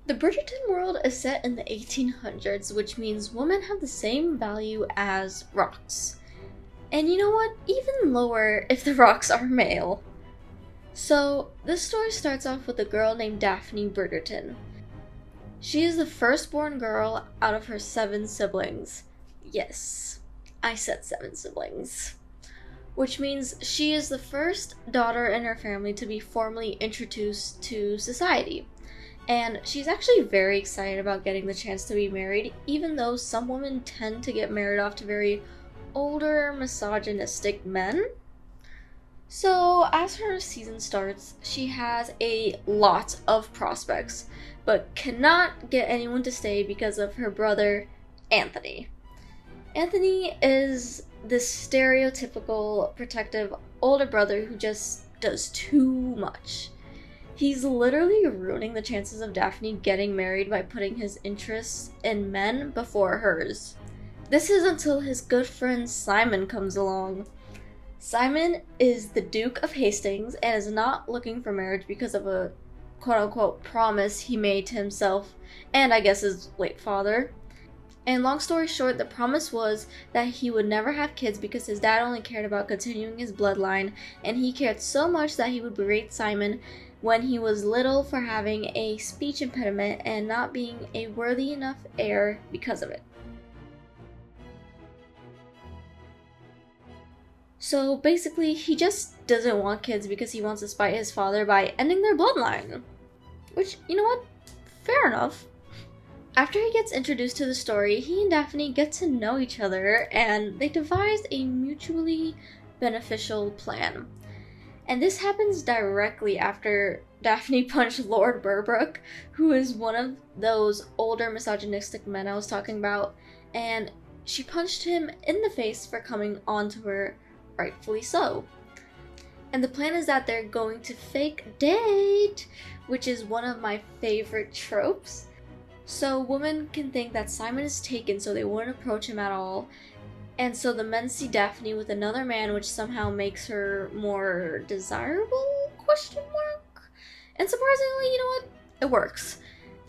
The Bridgerton world is set in the 1800s, which means women have the same value as rocks. And you know what? Even lower if the rocks are male. So, this story starts off with a girl named Daphne Bridgerton. She is the firstborn girl out of her 7 siblings. Yes, I said 7 siblings. Which means she is the first daughter in her family to be formally introduced to society. And she's actually very excited about getting the chance to be married, even though some women tend to get married off to very older, misogynistic men. So, as her season starts, she has a lot of prospects, but cannot get anyone to stay because of her brother, Anthony. Anthony is this stereotypical protective older brother who just does too much. He's literally ruining the chances of Daphne getting married by putting his interests in men before hers. This is until his good friend Simon comes along. Simon is the Duke of Hastings and is not looking for marriage because of a quote-unquote promise he made to himself and I guess his late father. And long story short, the promise was that he would never have kids because his dad only cared about continuing his bloodline, and he cared so much that he would berate Simon when he was little for having a speech impediment and not being a worthy enough heir because of it. So basically, he just doesn't want kids because he wants to spite his father by ending their bloodline. Which, you know what? Fair enough. After he gets introduced to the story, he and Daphne get to know each other and they devised a mutually beneficial plan. And this happens directly after Daphne punched Lord Burbrook, who is one of those older misogynistic men I was talking about, and she punched him in the face for coming on to her, rightfully so. And the plan is that they're going to fake date, which is one of my favorite tropes. So women can think that Simon is taken so they wouldn't approach him at all. And so the men see Daphne with another man, which somehow makes her more desirable? Question mark. And surprisingly, you know what? It works.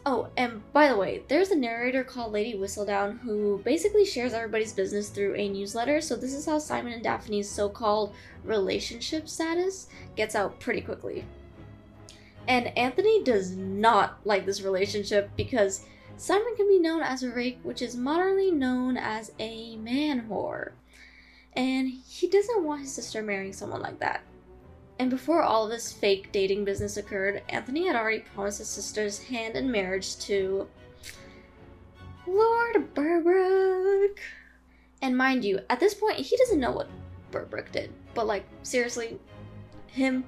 Oh, and by the way, there's a narrator called Lady Whistledown who basically shares everybody's business through a newsletter, so this is how Simon and Daphne's so-called relationship status gets out pretty quickly. And Anthony does not like this relationship because Simon can be known as a rake, which is modernly known as a man whore. And he doesn't want his sister marrying someone like that. And before all of this fake dating business occurred, Anthony had already promised his sister's hand in marriage to Lord Burbrook. And mind you, at this point, he doesn't know what Burbrook did. But like, seriously, him?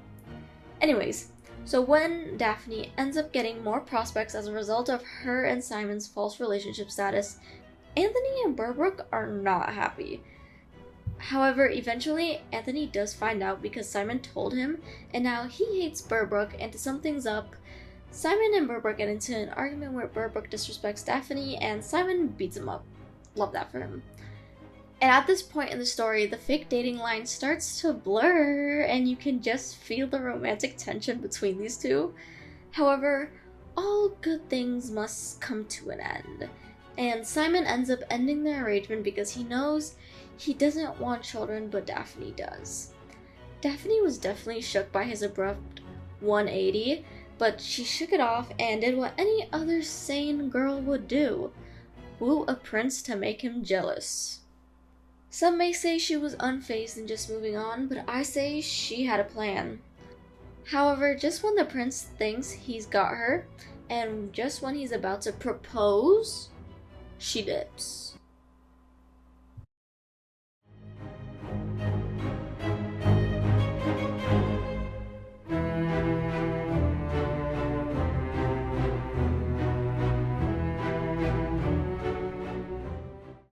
Anyways, so when Daphne ends up getting more prospects as a result of her and Simon's false relationship status, Anthony and Burbrook are not happy. However, eventually, Anthony does find out because Simon told him, and now he hates Burbrook, and to sum things up, Simon and Burbrook get into an argument where Burbrook disrespects Daphne, and Simon beats him up. Love that for him. And at this point in the story, the fake dating line starts to blur, and you can just feel the romantic tension between these two. However, all good things must come to an end. And Simon ends up ending their arrangement because he knows he doesn't want children, but Daphne does. Daphne was definitely shook by his abrupt 180, but she shook it off and did what any other sane girl would do: woo a prince to make him jealous. Some may say she was unfazed and just moving on, but I say she had a plan. However, just when the prince thinks he's got her, and just when he's about to propose, she dips.